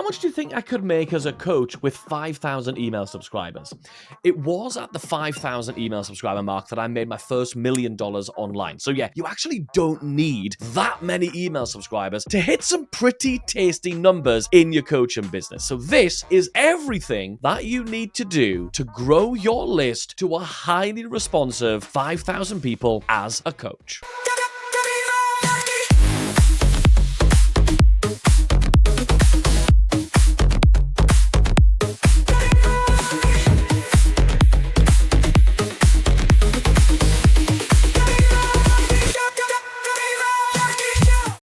much do you think I could make as a coach with 5,000 email subscribers? It was at the 5,000 email subscriber mark that I made my first $1 million online. So yeah, you actually don't need that many email subscribers to hit some pretty tasty numbers in your coaching business. So this is everything that you need to do to grow your list to a highly responsive 5,000 people as a coach.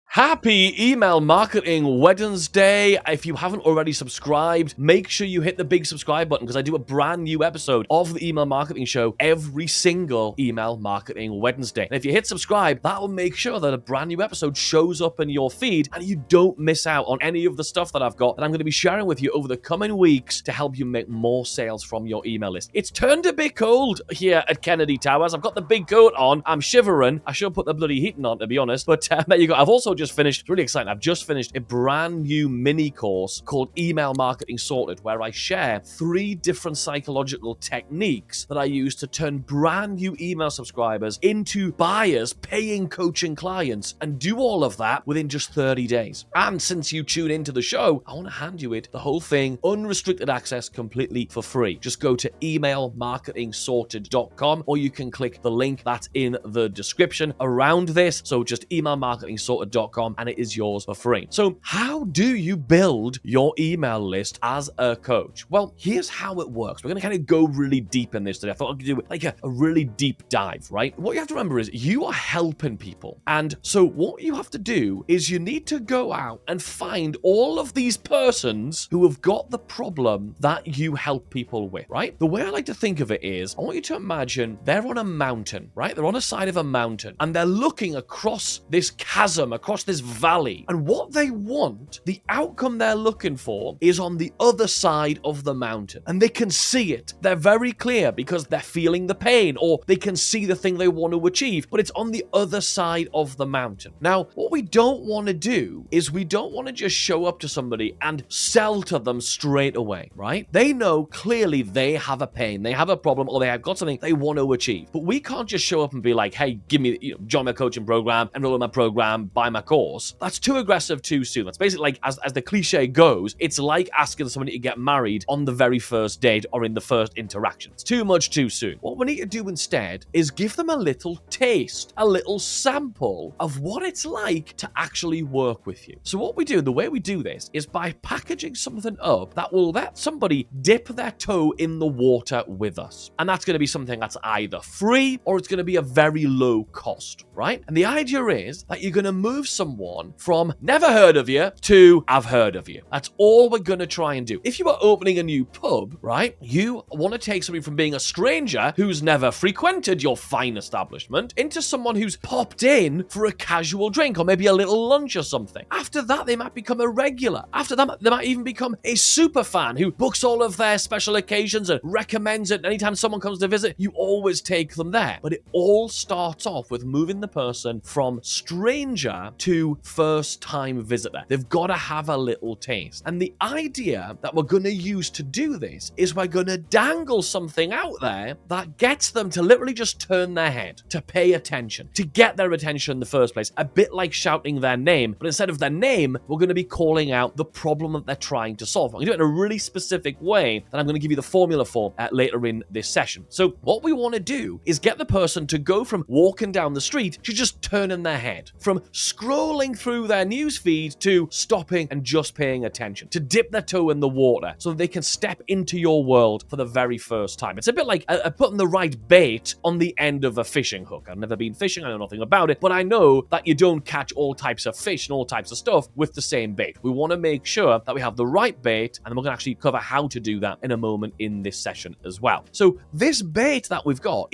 Happy Email Marketing Wednesday. If you haven't already subscribed, make sure you hit the big subscribe button because I do a brand new episode of the Email Marketing Show every single Email Marketing Wednesday. And if you hit subscribe, that will make sure that a brand new episode shows up in your feed and you don't miss out on any of the stuff that I've got that I'm going to be sharing with you over the coming weeks to help you make more sales from your email list. It's turned a bit cold here at Kennedy Towers. I've got the big coat on. I'm shivering. I should put the bloody heating on, to be honest. But there you go. I've also just finished, it's really exciting, I've just finished a brand new mini course called Email Marketing Sorted, where I share 3 different psychological techniques that I use to turn brand new email subscribers into buyers, paying coaching clients, and do all of that within just 30 days. And since you tune into the show, I want to hand you the whole thing, unrestricted access, completely for free. Just go to emailmarketingsorted.com, or you can click the link that's in the description around this. So just emailmarketingsorted.com, and it is yours for free. So how do you build your email list as a coach? Well, here's how it works. We're going to kind of go really deep in this today. I thought I could do like a really deep dive, right? What you have to remember is you are helping people. And so what you have to do is you need to go out and find all of these persons who have got the problem that you help people with, right? The way I like to think of it is, I want you to imagine they're on a mountain, right? They're on a side of a mountain and they're looking across this chasm, across this valley. And what they want, the outcome they're looking for, is on the other side of the mountain. And they can see it. They're very clear because they're feeling the pain, or they can see the thing they want to achieve, but it's on the other side of the mountain. Now, what we don't want to do is we don't want to just show up to somebody and sell to them straight away, right? They know clearly they have a pain, they have a problem, or they have got something they want to achieve. But we can't just show up and be like, hey, give me, join my coaching program, enroll in my program, buy my course. That's too aggressive too soon. That's basically like, as the cliche goes, it's like asking somebody to get married on the very first date or in the first interaction. It's too much too soon. What we need to do instead is give them a little taste, a little sample of what it's like to actually work with you. So what we do, the way we do this, is by packaging something up that will let somebody dip their toe in the water with us. And that's going to be something that's either free or it's going to be a very low cost, right? And the idea is that you're going to move someone from never heard of you to I've heard of you. That's all we're going to try and do. If you are opening a new pub, right, you want to take somebody from being a stranger who's never frequented your fine establishment into someone who's popped in for a casual drink or maybe a little lunch or something. After that, they might become a regular. After that, they might even become a super fan who books all of their special occasions and recommends it. Anytime someone comes to visit, you always take them there. But it all starts off with moving the person from stranger to first-time visitor. They've got to have a little taste. And the idea that we're going to use to do this is we're going to dangle something out there that gets them to literally just turn their head, to pay attention, to get their attention in the first place. A bit like shouting their name, but instead of their name, we're going to be calling out the problem that they're trying to solve. I'm going to do it in a really specific way that I'm going to give you the formula for later in this session. So what we want to do is get the person to go from walking down the street to just turning their head, from scrolling through their news feed to stopping and just paying attention, to dip their toe in the water so they can step into your world for the very first time. It's a bit like putting the right bait on the end of a fishing hook. I've never been fishing, I know nothing about it, but I know that you don't catch all types of fish and all types of stuff with the same bait. We want to make sure that we have the right bait, and we're going to actually cover how to do that in a moment in this session as well. So this bait that we've got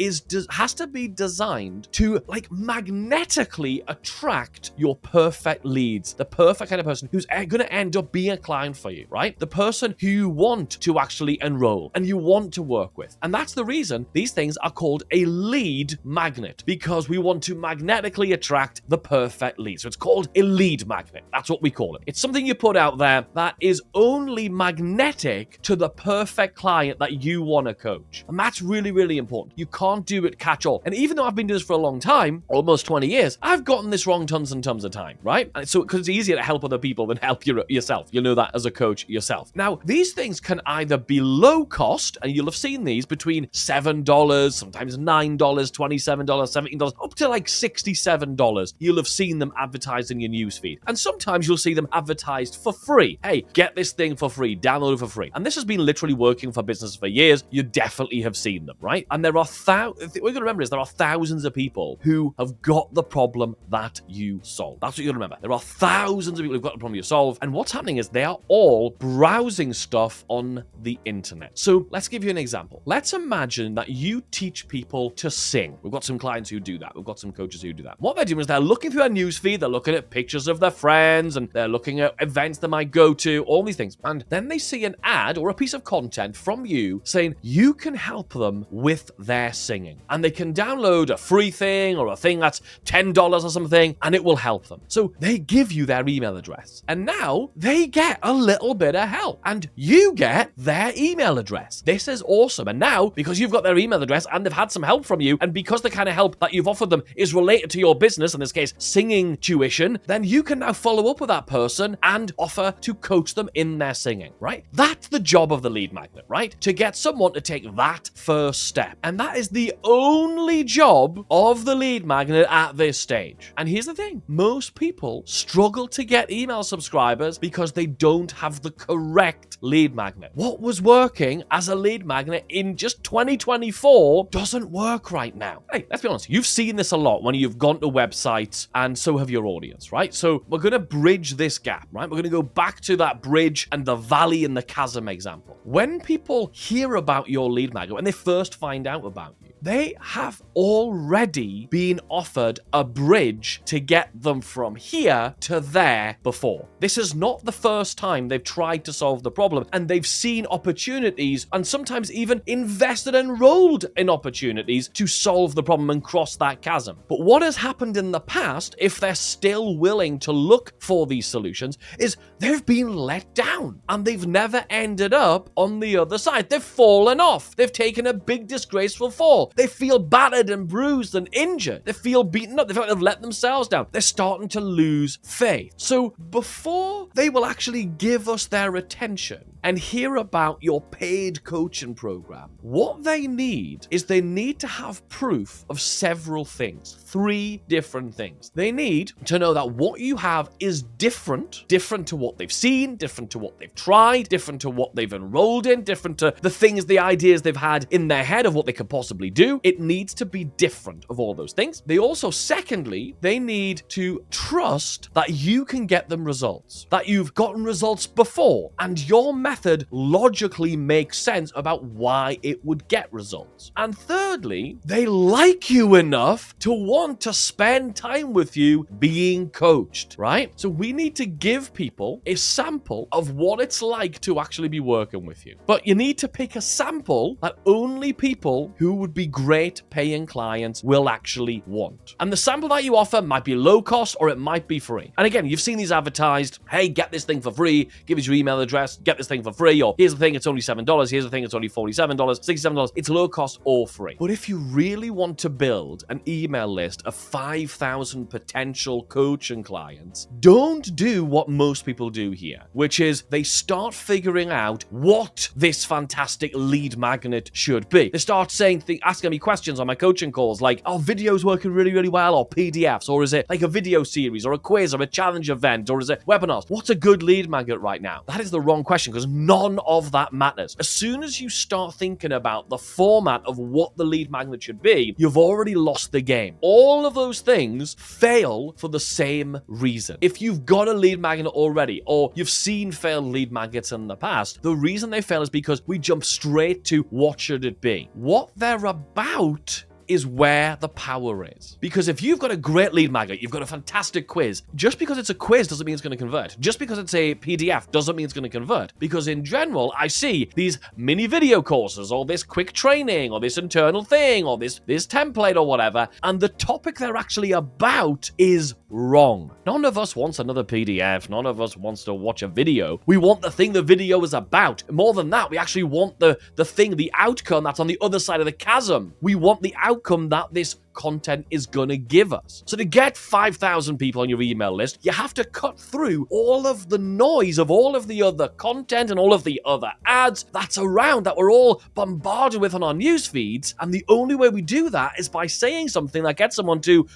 has to be designed to like magnetically attract your perfect leads, the perfect kind of person who's going to end up being a client for you, right? The person who you want to actually enroll and you want to work with. And that's the reason these things are called a lead magnet, because we want to magnetically attract the perfect lead. So it's called a lead magnet. That's what we call it. It's something you put out there that is only magnetic to the perfect client that you want to coach. And that's really, really important. You can't do it catch all. And even though I've been doing this for a long time, almost 20 years, I've gotten this wrong tons and tons of time, right? And so, because it's easier to help other people than help yourself. You know that as a coach yourself. Now, these things can either be low cost, and you'll have seen these between $7, sometimes $9, $27, $17, up to like $67. You'll have seen them advertised in your newsfeed. And sometimes you'll see them advertised for free. Hey, get this thing for free, download it for free. And this has been literally working for business for years. You definitely have seen them, right? And there are what you're going to remember is there are thousands of people who have got the problem that you solve. That's what you're going to remember. There are thousands of people who've got the problem you solve. And what's happening is they are all browsing stuff on the internet. So let's give you an example. Let's imagine that you teach people to sing. We've got some clients who do that. We've got some coaches who do that. What they're doing is they're looking through their newsfeed, they're looking at pictures of their friends, and they're looking at events they might go to, all these things. And then they see an ad or a piece of content from you saying you can help them with their singing. And they can download a free thing or a thing that's $10 or something, and it will help them. So they give you their email address. And now they get a little bit of help. And you get their email address. This is awesome. And now, because you've got their email address and they've had some help from you, and because the kind of help that you've offered them is related to your business, in this case, singing tuition, then you can now follow up with that person and offer to coach them in their singing, right? That's the job of the lead magnet, right? To get someone to take that first step. And that is the only job of the lead magnet at this stage. And here's the thing. Most people struggle to get email subscribers because they don't have the correct lead magnet. What was working as a lead magnet in just 2024 doesn't work right now. Hey, let's be honest. You've seen this a lot when you've gone to websites, and so have your audience, right? So we're going to bridge this gap, right? We're going to go back to that bridge and the valley and the chasm example. When people hear about your lead magnet, when they first find out about you, they have already been offered a bridge to get them from here to there before. This is not the first time they've tried to solve the problem, and they've seen opportunities and sometimes even invested and enrolled in opportunities to solve the problem and cross that chasm. But what has happened in the past, if they're still willing to look for these solutions, is they've been let down and they've never ended up on the other side. They've fallen off. They've taken a big disgraceful fall. They feel battered and bruised and injured. They feel beaten up. They feel like they've let themselves down. They're starting to lose faith. So before they will actually give us their attention and hear about your paid coaching program, what they need is they need to have proof of several things. 3 different things. They need to know that what you have is different to what they've seen, different to what they've tried, different to what they've enrolled in, different to the things, the ideas they've had in their head of what they could possibly do. It needs to be different of all those things. They also, secondly, they need to trust that you can get them results, that you've gotten results before, and your method logically makes sense about why it would get results. And thirdly, they like you enough to want to spend time with you being coached, right? So we need to give people a sample of what it's like to actually be working with you. But you need to pick a sample that only people who would be great paying clients will actually want. And the sample that you offer might be low cost or it might be free. And again, you've seen these advertised, hey, get this thing for free, give us your email address, get this thing for free, or here's the thing, it's only $7, here's the thing, it's only $47, $67, it's low cost or free. But if you really want to build an email list of 5,000 potential coaching clients, don't do what most people do here, which is they start figuring out what this fantastic lead magnet should be. They start saying, asking me questions on my coaching calls like, are videos working really, really well, or PDFs, or is it like a video series, or a quiz, or a challenge event, or is it webinars? What's a good lead magnet right now? That is the wrong question, because none of that matters. As soon as you start thinking about the format of what the lead magnet should be, you've already lost the game. All of those things fail for the same reason. If you've got a lead magnet already, or you've seen failed lead magnets in the past, the reason they fail is because we jump straight to what should it be. What they're about is where the power is. Because if you've got a great lead magnet, you've got a fantastic quiz, just because it's a quiz doesn't mean it's going to convert. Just because it's a PDF doesn't mean it's going to convert. Because in general, I see these mini video courses or this quick training or this internal thing or this template or whatever, and the topic they're actually about is wrong. None of us wants another PDF. None of us wants to watch a video. We want the thing the video is about. More than that, we actually want the thing, the outcome that's on the other side of the chasm. We want the outcome that this content is gonna give us. So to get 5,000 people on your email list, you have to cut through all of the noise of all of the other content and all of the other ads that's around that we're all bombarded with on our news feeds. And the only way we do that is by saying something that gets someone to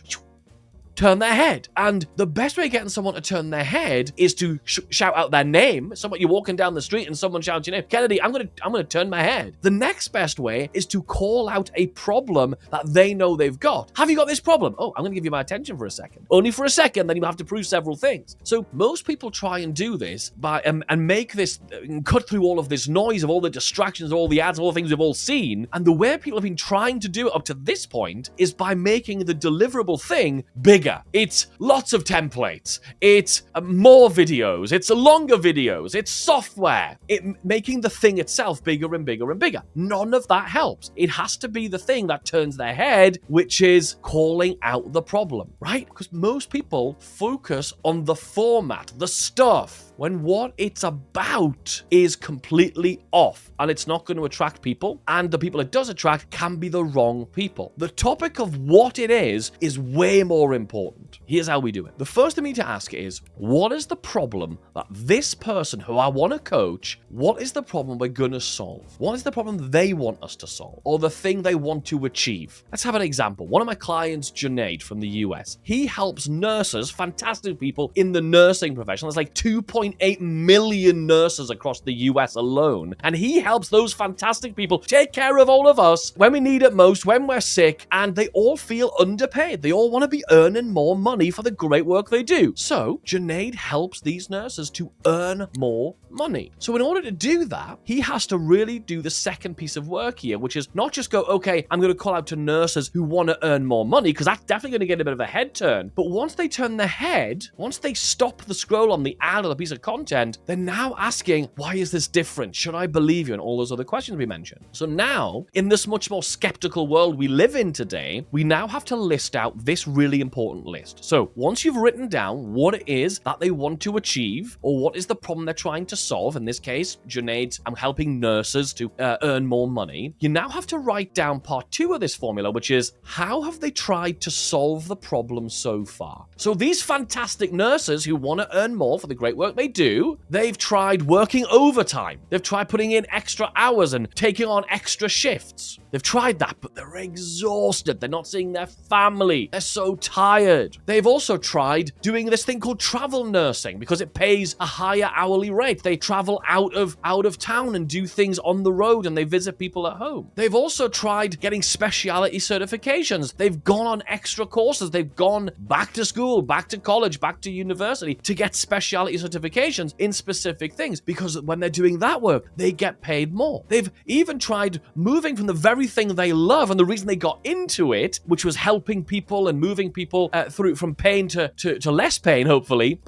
turn their head. And the best way of getting someone to turn their head is to shout out their name. Someone, you're walking down the street and someone shouts your name, Kennedy, I'm gonna turn my head. The next best way is to call out a problem that they know they've got. Have you got this problem? Oh, I'm gonna give you my attention for a second. Only for a second, then you have to prove several things. So most people try and do this by and make this, cut through all of this noise of all the distractions, all the ads, all the things we've all seen. And the way people have been trying to do it up to this point is by making the deliverable thing bigger. It's lots of templates. It's more videos. It's longer videos. It's software. Making the thing itself bigger and bigger and bigger. None of that helps. It has to be the thing that turns their head, which is calling out the problem, right? Because most people focus on the format, the stuff, when what it's about is completely off and it's not going to attract people, and the people it does attract can be the wrong people. The topic of what it is way more important. Here's how we do it. The first thing we need to ask is, what is the problem that this person who I want to coach, what is the problem we're going to solve? What is the problem they want us to solve, or the thing they want to achieve? Let's have an example. One of my clients, Junaid from the US, he helps nurses, fantastic people in the nursing profession. There's like 2.8 million nurses across the US alone. And he helps those fantastic people take care of all of us when we need it most, when we're sick, and they all feel underpaid. They all want to be earning more money for the great work they do. So Junaid helps these nurses to earn more money. So in order to do that, he has to really do the second piece of work here, which is not just go, okay, I'm going to call out to nurses who want to earn more money, because that's definitely going to get a bit of a head turn. But once they turn their head, once they stop the scroll on the ad or the piece of content, they're now asking, why is this different? Should I believe you? And all those other questions we mentioned. So now, in this much more skeptical world we live in today, we now have to list out this really important list. So once you've written down what it is that they want to achieve, or what is the problem they're trying to solve, in this case, Junaid's, I'm helping nurses to earn more money, you now have to write down part 2 of this formula, which is, how have they tried to solve the problem so far? So these fantastic nurses who want to earn more for the great work they do, they've tried working overtime. They've tried putting in extra hours and taking on extra shifts. They've tried that, but they're exhausted. They're not seeing their family. They're so tired. They've also tried doing this thing called travel nursing because it pays a higher hourly rate. They travel out of town and do things on the road, and they visit people at home. They've also tried getting specialty certifications. They've gone on extra courses. They've gone back to school, back to college, back to university to get specialty certifications in specific things, because when they're doing that work, they get paid more. They've even tried moving from the very thing they love and the reason they got into it, which was helping people and moving people through from pain to less pain, hopefully,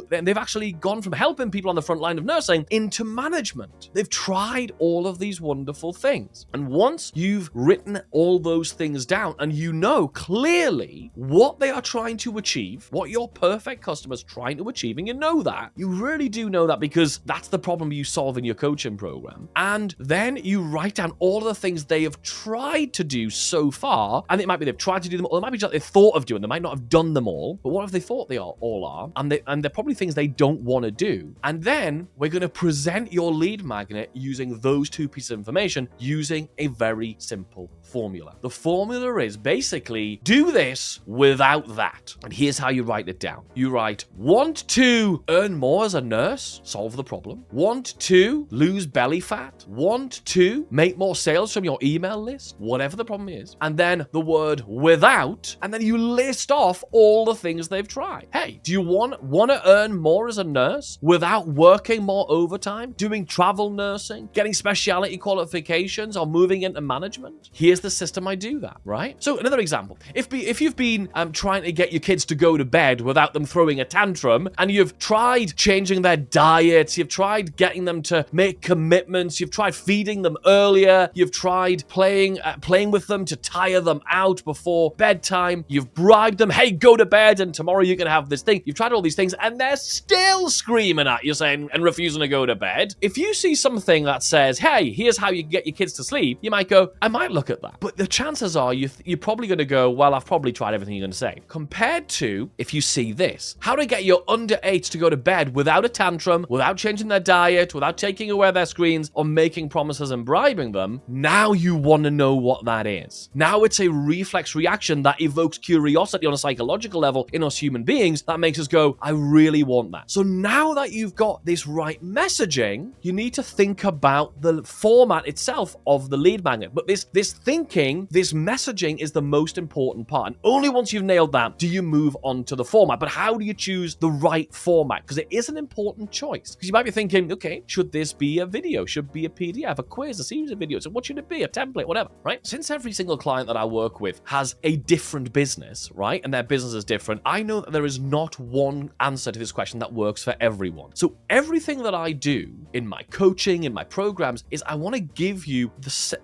they've actually gone from helping people on the front line of nursing into management. They've tried all of these wonderful things. And once you've written all those things down and you know clearly what they are trying to achieve, what your perfect customer's trying to achieve, and you know that, you really do know that because that's the problem you solve in your coaching program. And then you write down all of the things they have tried to do so far, and it might be they've tried to do them, or it might be just they've thought of doing them. They might not have done them all, but what have they thought they all are? And they're probably things they don't want to do. And then we're going to present your lead magnet using those 2 pieces of information using a very simple formula. The formula is basically do this without that. And here's how you write it down. You write, want to earn more now as a nurse, solve the problem. Want to lose belly fat? Want to make more sales from your email list? Whatever the problem is. And then the word without, and then you list off all the things they've tried. Hey, do you want to earn more as a nurse without working more overtime, doing travel nursing, getting specialty qualifications, or moving into management? Here's the system I do that, right? So another example, if you've been trying to get your kids to go to bed without them throwing a tantrum, and you've tried changing their diets, you've tried getting them to make commitments, you've tried feeding them earlier, you've tried playing with them to tire them out before bedtime, you've bribed them, hey, go to bed and tomorrow you can have this thing. You've tried all these things and they're still screaming at you saying and refusing to go to bed. If you see something that says, hey, here's how you get your kids to sleep, you might go, I might look at that. But the chances are you're probably going to go, well, I've probably tried everything you're going to say. Compared to if you see this, how to get your under 8s to go to bed without a tantrum, without changing their diet, without taking away their screens or making promises and bribing them. Now you want to know what that is. Now it's a reflex reaction that evokes curiosity on a psychological level in us human beings that makes us go, I really want that. So now that you've got this right messaging, you need to think about the format itself of the lead magnet. But this thinking, this messaging is the most important part. And only once you've nailed that do you move on to the format. But how do you choose the right format? Because it is an important choice. Because you might be thinking, okay, should this be a video? Should it be a PDF, a quiz, a series of videos? What should it be? A template, whatever, right? Since every single client that I work with has a different business, right? And their business is different, I know that there is not one answer to this question that works for everyone. So everything that I do in my coaching, in my programs, is I want to give you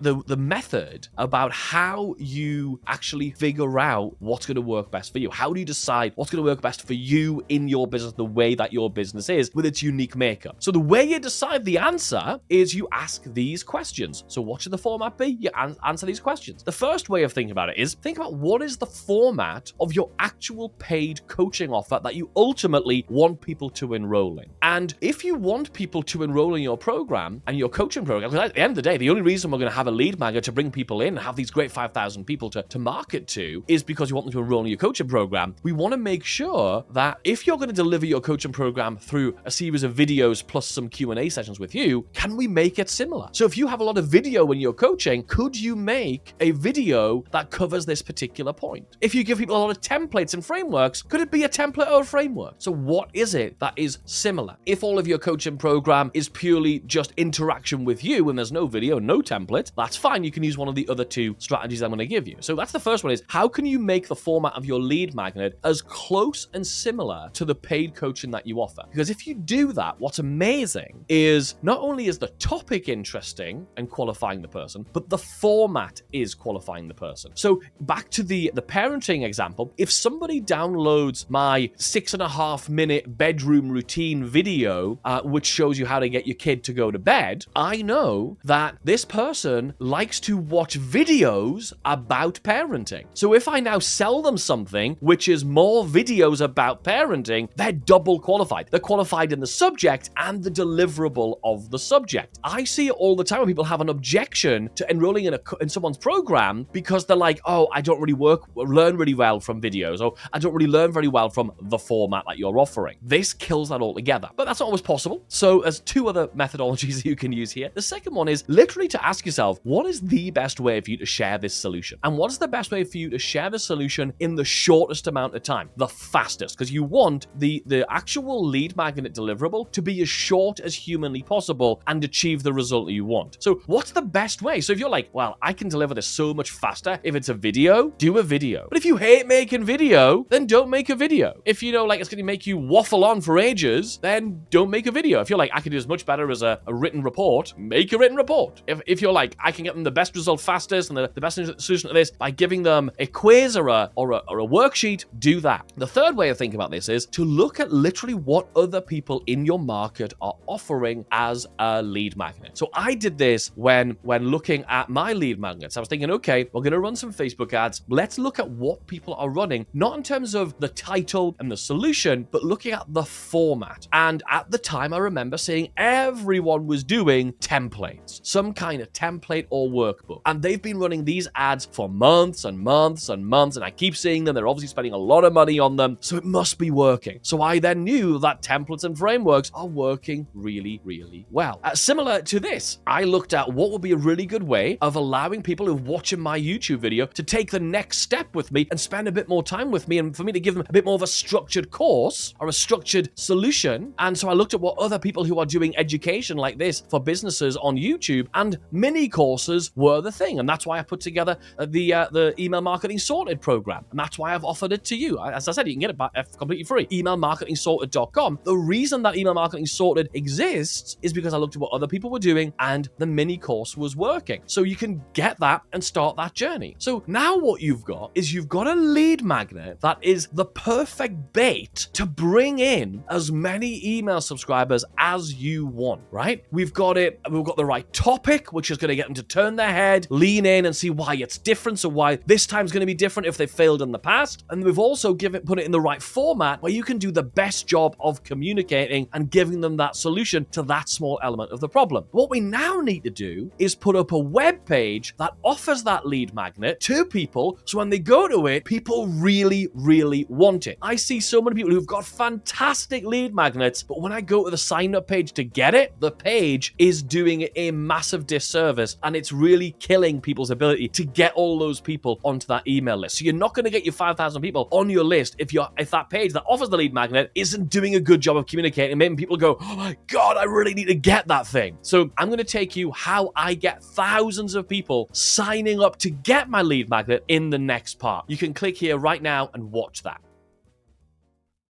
the method about how you actually figure out what's going to work best for you. How do you decide what's going to work best for you in your business, the way that your business is with its unique makeup? So the way you decide the answer is you ask these questions. So what should the format be? You answer these questions. The first way of thinking about it is think about what is the format of your actual paid coaching offer that you ultimately want people to enroll in. And if you want people to enroll in your program and your coaching program, because at the end of the day, the only reason we're going to have a lead magnet to bring people in and have these great 5,000 people to market to is because you want them to enroll in your coaching program. We want to make sure that if you're going to deliver your coaching program through a series of videos plus some Q&A sessions with you, can we make it similar? So if you have a lot of video in your coaching, could you make a video that covers this particular point? If you give people a lot of templates and frameworks, could it be a template or a framework? So what is it that is similar? If all of your coaching program is purely just interaction with you and there's no video, no template, that's fine. You can use one of the other two strategies I'm going to give you. So that's the first one, is how can you make the format of your lead magnet as close and similar to the paid coaching that you offer? Because if you do that, what's amazing is not only is the topic interesting and qualifying the person, but the format is qualifying the person. So back to the parenting example, if somebody downloads my 6.5-minute bedroom routine video, which shows you how to get your kid to go to bed, I know that this person likes to watch videos about parenting. So if I now sell them something which is more videos about parenting, they're double qualified. They're qualified in the subject and the deliverable of the subject. I see it all the time when people have an objection to enrolling in someone's program because they're like, oh, I don't really learn really well from videos, or I don't really learn very well from the format that you're offering. This kills that altogether. But that's not always possible. So there's two other methodologies you can use here. The second one is literally to ask yourself, what is the best way for you to share this solution? And what is the best way for you to share the solution in the shortest amount of time? The fastest, because you want the actual lead magnet deliverable to be as short as humanly possible and achieve the result that you want. So what's the best way? So if you're like, well, I can deliver this so much faster if it's a video, do a video. But if you hate making video, then don't make a video. If you know, like, it's going to make you waffle on for ages, then don't make a video. If you're like, I can do as much better as a written report, make a written report. If you're like, I can get them the best result fastest and the best solution to this by giving them a quiz or a worksheet, do that. The third way of thinking about this is to look at literally what other people in your market are offering as a lead magnet. So I did this when looking at my lead magnets. I was thinking, okay, we're going to run some Facebook ads. Let's look at what people are running, not in terms of the title and the solution, but looking at the format. And at the time, I remember seeing everyone was doing templates, some kind of template or workbook. And they've been running these ads for months and months and months. And I keep seeing them. They're obviously spending a lot of money on them. So it must be working. So I then knew that that templates and frameworks are working really, really well. Similar to this, I looked at what would be a really good way of allowing people who are watching my YouTube video to take the next step with me and spend a bit more time with me, and for me to give them a bit more of a structured course or a structured solution. And so I looked at what other people who are doing education like this for businesses on YouTube, and mini courses were the thing. And that's why I put together the Email Marketing Sorted program. And that's why I've offered it to you. As I said, you can get it completely free. emailmarketingsorted.com. The reason that Email Marketing Sorted exists is because I looked at what other people were doing and the mini course was working. So you can get that and start that journey. So now what you've got is you've got a lead magnet that is the perfect bait to bring in as many email subscribers as you want, right? We've got the right topic, which is going to get them to turn their head, lean in and see why it's different, so why this time's going to be different if they failed in the past. And we've also put it in the right format where you can do the best job of communicating and giving them that solution to that small element of the problem. What we now need to do is put up a web page that offers that lead magnet to people, so when they go to it, people really, really want it. I see so many people who've got fantastic lead magnets, but when I go to the sign up page to get it, the page is doing a massive disservice, and it's really killing people's ability to get all those people onto that email list. So you're not going to get your 5,000 people on your list if that page that offers the lead magnet isn't doing a good job of communicating, making people go, oh my God, I really need to get that thing. So I'm going to take you how I get thousands of people signing up to get my lead magnet in the next part. You can click here right now and watch that.